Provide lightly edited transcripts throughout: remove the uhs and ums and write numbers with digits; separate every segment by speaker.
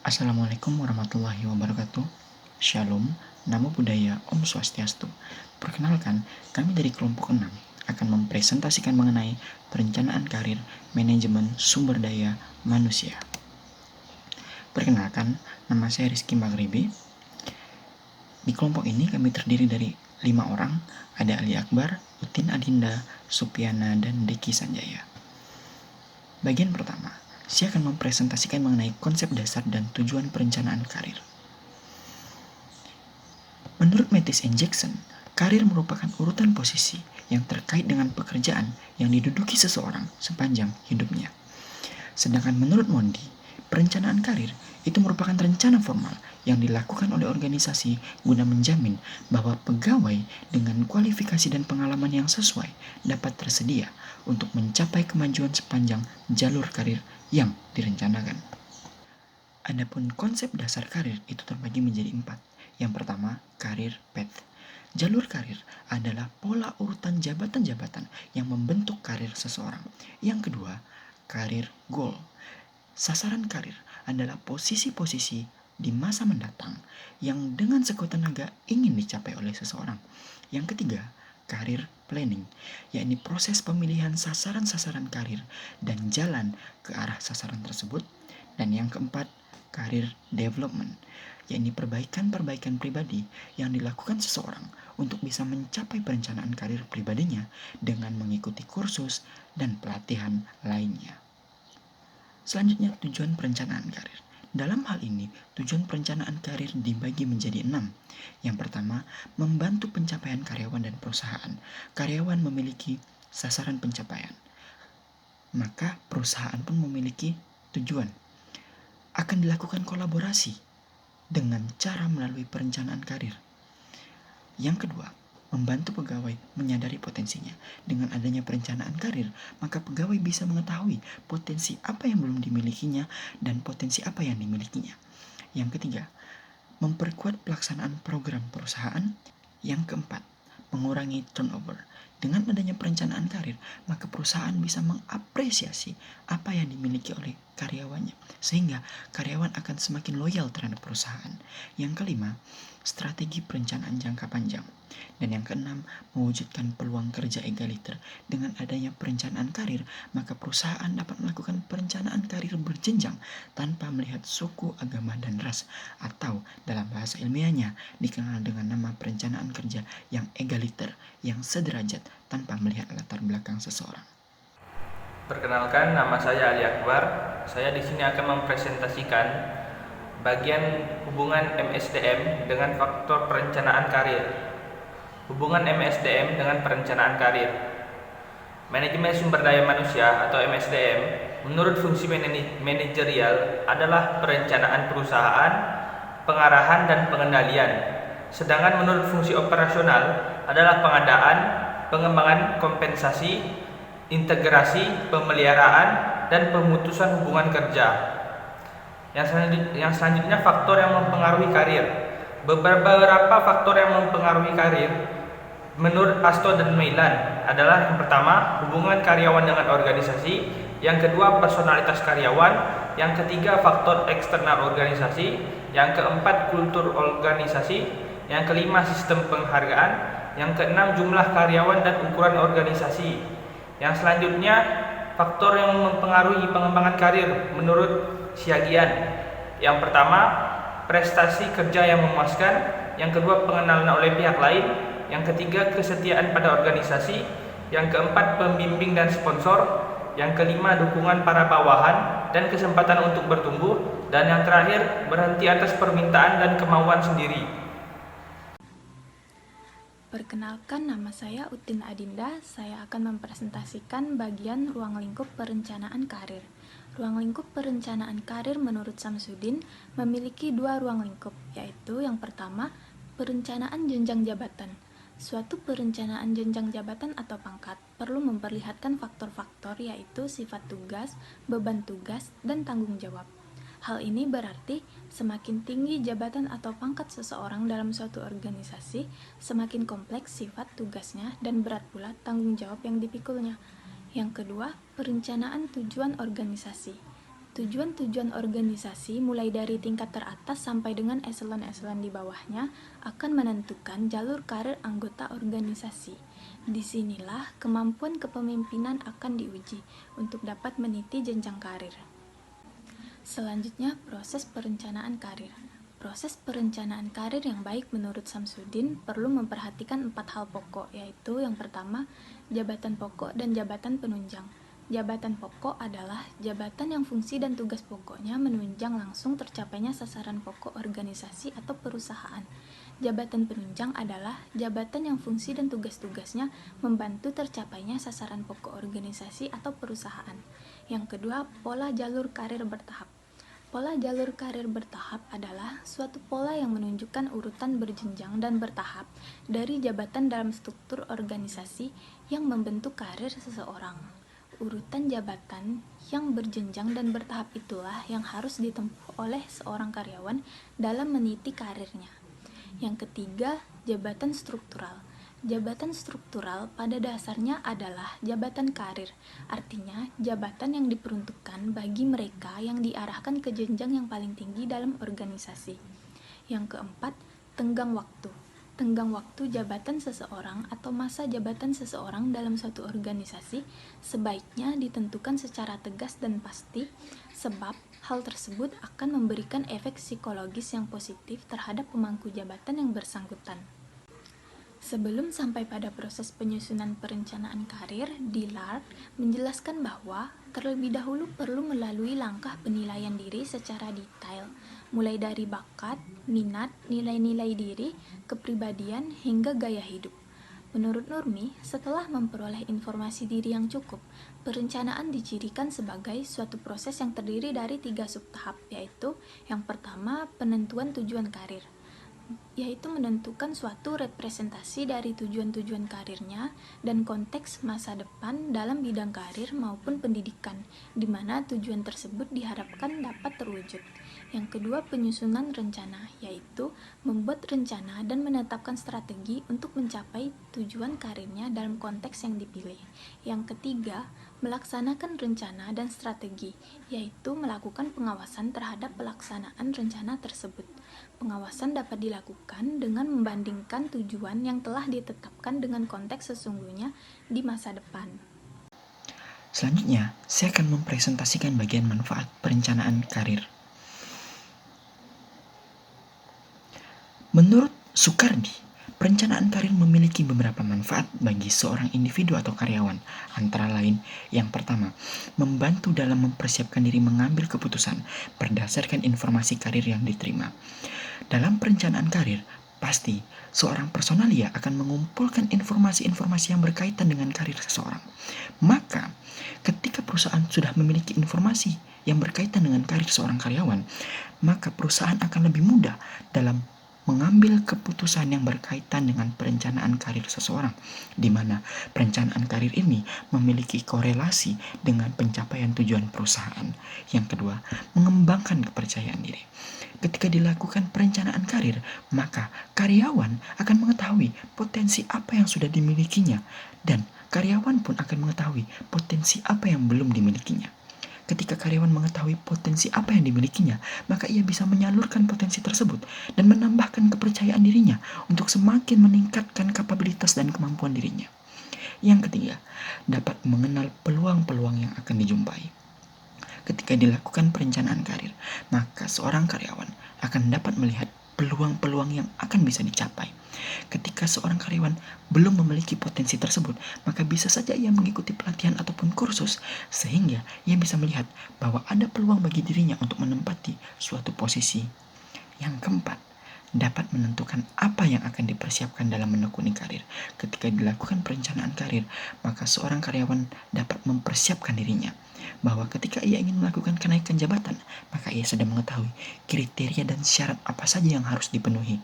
Speaker 1: Assalamualaikum warahmatullahi wabarakatuh. Shalom, Namo Buddhaya, Om Swastiastu. Perkenalkan, kami dari kelompok 6 akan mempresentasikan mengenai perencanaan karir manajemen sumber daya manusia. Perkenalkan, nama saya Rizky Maghribi. Di kelompok ini kami terdiri dari 5 orang, ada Ali Akbar, Utin Adinda, Supiana, dan Deki Sanjaya. Bagian pertama, saya akan mempresentasikan mengenai konsep dasar dan tujuan perencanaan karir. Menurut Mattis and Jackson, karir merupakan urutan posisi yang terkait dengan pekerjaan yang diduduki seseorang sepanjang hidupnya. Sedangkan menurut Mondi, perencanaan karir itu merupakan rencana formal yang dilakukan oleh organisasi guna menjamin bahwa pegawai dengan kualifikasi dan pengalaman yang sesuai dapat tersedia untuk mencapai kemajuan sepanjang jalur karir yang direncanakan. Adapun konsep dasar karir itu terbagi menjadi 4. Yang pertama, karir path. Jalur karir adalah pola urutan jabatan-jabatan yang membentuk karir seseorang. Yang kedua, karir goal. Sasaran karir adalah posisi-posisi di masa mendatang yang dengan sekuat tenaga ingin dicapai oleh seseorang. Yang ketiga, karir planning, yakni proses pemilihan sasaran-sasaran karir dan jalan ke arah sasaran tersebut. Dan yang keempat, karir development, yakni perbaikan-perbaikan pribadi yang dilakukan seseorang untuk bisa mencapai perencanaan karir pribadinya dengan mengikuti kursus dan pelatihan lainnya. Selanjutnya, tujuan perencanaan karir. Dalam hal ini, tujuan perencanaan karir dibagi menjadi 6. Yang pertama, membantu pencapaian karyawan dan perusahaan. Karyawan memiliki sasaran pencapaian, maka perusahaan pun memiliki tujuan. Akan dilakukan kolaborasi dengan cara melalui perencanaan karir. Yang kedua, membantu pegawai menyadari potensinya. Dengan adanya perencanaan karir, maka pegawai bisa mengetahui potensi apa yang belum dimilikinya dan potensi apa yang dimilikinya. Yang ketiga, memperkuat pelaksanaan program perusahaan. Yang keempat, mengurangi turnover. Dengan adanya perencanaan karir, maka perusahaan bisa mengapresiasi apa yang dimiliki oleh karyawannya, sehingga karyawan akan semakin loyal terhadap perusahaan. Yang kelima, strategi perencanaan jangka panjang. Dan yang keenam, mewujudkan peluang kerja egaliter. Dengan adanya perencanaan karir, maka perusahaan dapat melakukan perencanaan karir berjenjang tanpa melihat suku, agama, dan ras, atau dalam bahasa ilmiahnya dikenal dengan nama perencanaan kerja yang egaliter, yang sederajat tanpa melihat latar belakang seseorang.
Speaker 2: Perkenalkan, nama saya Ali Akbar. Saya di sini akan mempresentasikan bagian hubungan MSDM dengan faktor perencanaan karir. Hubungan MSDM dengan perencanaan karir. Manajemen sumber daya manusia atau MSDM menurut fungsi manajerial adalah perencanaan perusahaan, pengarahan dan pengendalian. Sedangkan menurut fungsi operasional adalah pengadaan, pengembangan kompensasi, integrasi, pemeliharaan, dan pemutusan hubungan kerja. Yang selanjutnya faktor yang mempengaruhi karir. Beberapa faktor yang mempengaruhi karir menurut Asto dan Mailan adalah yang pertama, hubungan karyawan dengan organisasi, yang kedua, personalitas karyawan, yang ketiga, faktor eksternal organisasi, yang keempat, kultur organisasi, yang kelima, sistem penghargaan, yang keenam, jumlah karyawan dan ukuran organisasi. Yang selanjutnya, faktor yang mempengaruhi pengembangan karir menurut Siagian. Yang pertama, prestasi kerja yang memuaskan, yang kedua, pengenalan oleh pihak lain, yang ketiga, kesetiaan pada organisasi, yang keempat, pembimbing dan sponsor, yang kelima, dukungan para bawahan dan kesempatan untuk bertumbuh, dan yang terakhir, berhenti atas permintaan dan kemauan sendiri.
Speaker 3: Perkenalkan, nama saya Utin Adinda. Saya akan mempresentasikan bagian ruang lingkup perencanaan karir. Ruang lingkup perencanaan karir menurut Samsudin memiliki 2 ruang lingkup, yaitu yang pertama, perencanaan jenjang jabatan. Suatu perencanaan jenjang jabatan atau pangkat perlu memperlihatkan faktor-faktor yaitu sifat tugas, beban tugas, dan tanggung jawab. Hal ini berarti semakin tinggi jabatan atau pangkat seseorang dalam suatu organisasi, semakin kompleks sifat tugasnya dan berat pula tanggung jawab yang dipikulnya. Yang kedua, perencanaan tujuan organisasi. tujuan-tujuan organisasi mulai dari tingkat teratas sampai dengan eselon-eselon di bawahnya akan menentukan jalur karir anggota organisasi. Disinilah kemampuan kepemimpinan akan diuji untuk dapat meniti jenjang karir. Selanjutnya, proses perencanaan karir. Proses perencanaan karir yang baik menurut Samsudin perlu memperhatikan 4 hal pokok, yaitu yang pertama, jabatan pokok dan jabatan penunjang. Jabatan pokok adalah jabatan yang fungsi dan tugas pokoknya menunjang langsung tercapainya sasaran pokok organisasi atau perusahaan. Jabatan penunjang adalah jabatan yang fungsi dan tugas-tugasnya membantu tercapainya sasaran pokok organisasi atau perusahaan. Yang kedua, pola jalur karir bertahap. Pola jalur karir bertahap adalah suatu pola yang menunjukkan urutan berjenjang dan bertahap dari jabatan dalam struktur organisasi yang membentuk karir seseorang. Urutan jabatan yang berjenjang dan bertahap itulah yang harus ditempuh oleh seorang karyawan dalam meniti karirnya. Yang ketiga, jabatan struktural. Jabatan struktural pada dasarnya adalah jabatan karir, artinya jabatan yang diperuntukkan bagi mereka yang diarahkan ke jenjang yang paling tinggi dalam organisasi. Yang keempat, tenggang waktu. Tenggang waktu jabatan seseorang atau masa jabatan seseorang dalam suatu organisasi sebaiknya ditentukan secara tegas dan pasti, sebab hal tersebut akan memberikan efek psikologis yang positif terhadap pemangku jabatan yang bersangkutan. Sebelum sampai pada proses penyusunan perencanaan karir, Dillard menjelaskan bahwa terlebih dahulu perlu melalui langkah penilaian diri secara detail, mulai dari bakat, minat, nilai-nilai diri, kepribadian, hingga gaya hidup. Menurut Nurmi, setelah memperoleh informasi diri yang cukup, perencanaan dicirikan sebagai suatu proses yang terdiri dari 3 subtahap, yaitu yang pertama, penentuan tujuan karir, yaitu menentukan suatu representasi dari tujuan-tujuan karirnya dan konteks masa depan dalam bidang karir maupun pendidikan, di mana tujuan tersebut diharapkan dapat terwujud. Yang kedua, penyusunan rencana, yaitu membuat rencana dan menetapkan strategi untuk mencapai tujuan karirnya dalam konteks yang dipilih. Yang ketiga, melaksanakan rencana dan strategi, yaitu melakukan pengawasan terhadap pelaksanaan rencana tersebut. Pengawasan dapat dilakukan dengan membandingkan tujuan yang telah ditetapkan dengan konteks sesungguhnya di masa depan.
Speaker 1: Selanjutnya, saya akan mempresentasikan bagian manfaat perencanaan karir. Menurut Sukardi, perencanaan karir memiliki beberapa manfaat bagi seorang individu atau karyawan, antara lain yang pertama, membantu dalam mempersiapkan diri mengambil keputusan berdasarkan informasi karir yang diterima. Dalam perencanaan karir, pasti seorang personalia akan mengumpulkan informasi-informasi yang berkaitan dengan karir seseorang. Maka, ketika perusahaan sudah memiliki informasi yang berkaitan dengan karir seorang karyawan, maka perusahaan akan lebih mudah dalam mengambil keputusan yang berkaitan dengan perencanaan karir seseorang, di mana perencanaan karir ini memiliki korelasi dengan pencapaian tujuan perusahaan. Yang kedua, mengembangkan kepercayaan diri. Ketika dilakukan perencanaan karir, maka karyawan akan mengetahui potensi apa yang sudah dimilikinya, dan karyawan pun akan mengetahui potensi apa yang belum dimilikinya. Ketika karyawan mengetahui potensi apa yang dimilikinya, maka ia bisa menyalurkan potensi tersebut dan menambahkan kepercayaan dirinya untuk semakin meningkatkan kapabilitas dan kemampuan dirinya. Yang ketiga, dapat mengenal peluang-peluang yang akan dijumpai. Ketika dilakukan perencanaan karir, maka seorang karyawan akan dapat melihat peluang-peluang yang akan bisa dicapai. Ketika seorang karyawan belum memiliki potensi tersebut, maka bisa saja ia mengikuti pelatihan ataupun kursus, sehingga ia bisa melihat bahwa ada peluang bagi dirinya untuk menempati suatu posisi. Yang keempat, dapat menentukan apa yang akan dipersiapkan dalam menekuni karir. Ketika dilakukan perencanaan karir, maka seorang karyawan dapat mempersiapkan dirinya bahwa ketika ia ingin melakukan kenaikan jabatan, maka ia sudah mengetahui kriteria dan syarat apa saja yang harus dipenuhi.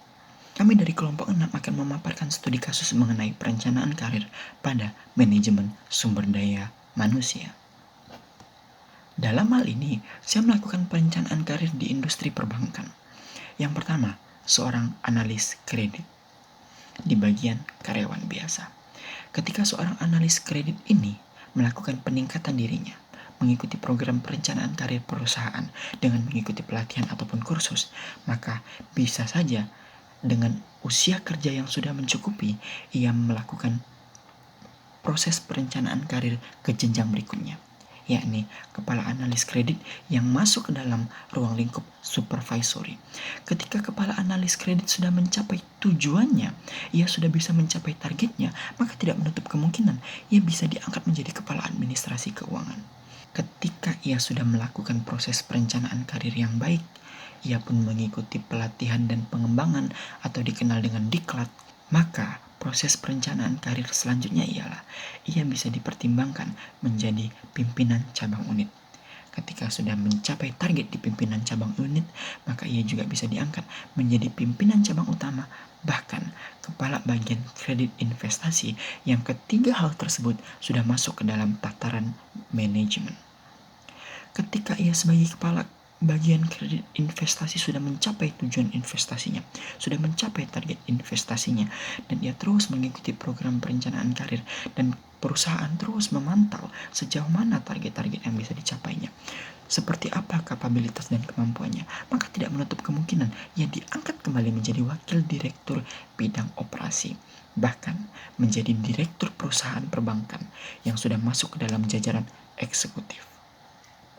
Speaker 1: Kami dari kelompok 6 akan memaparkan studi kasus mengenai perencanaan karir pada manajemen sumber daya manusia. Dalam hal ini, saya melakukan perencanaan karir di industri perbankan. Yang pertama, seorang analis kredit di bagian karyawan biasa. Ketika seorang analis kredit ini melakukan peningkatan dirinya, mengikuti program perencanaan karir perusahaan dengan mengikuti pelatihan ataupun kursus, maka bisa saja dengan usia kerja yang sudah mencukupi, ia melakukan proses perencanaan karir ke jenjang berikutnya, yakni kepala analis kredit yang masuk ke dalam ruang lingkup supervisory. Ketika kepala analis kredit sudah mencapai tujuannya, ia sudah bisa mencapai targetnya, maka tidak menutup kemungkinan ia bisa diangkat menjadi kepala administrasi keuangan. Ketika ia sudah melakukan proses perencanaan karir yang baik, ia pun mengikuti pelatihan dan pengembangan atau dikenal dengan diklat, maka proses perencanaan karir selanjutnya ialah ia bisa dipertimbangkan menjadi pimpinan cabang unit. Ketika sudah mencapai target di pimpinan cabang unit, maka ia juga bisa diangkat menjadi pimpinan cabang utama, bahkan kepala bagian kredit investasi yang ketiga hal tersebut sudah masuk ke dalam tataran manajemen. Ketika ia sebagai kepala bagian kredit investasi sudah mencapai tujuan investasinya, sudah mencapai target investasinya, dan ia terus mengikuti program perencanaan karir dan perusahaan terus memantau sejauh mana target-target yang bisa dicapainya, seperti apa kapabilitas dan kemampuannya, maka tidak menutup kemungkinan ia diangkat kembali menjadi wakil direktur bidang operasi, bahkan menjadi direktur perusahaan perbankan yang sudah masuk ke dalam jajaran eksekutif.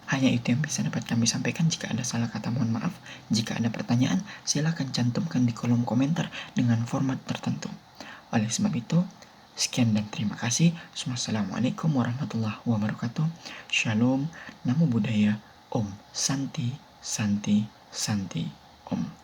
Speaker 1: Hanya itu yang bisa dapat kami sampaikan. Jika ada salah kata, mohon maaf. Jika ada pertanyaan, silakan cantumkan di kolom komentar dengan format tertentu. Oleh sebab itu, sekian dan terima kasih. Wassalamualaikum warahmatullahi wabarakatuh. Shalom, Namo Buddhaya, Om Santi, Santi, Santi, Om.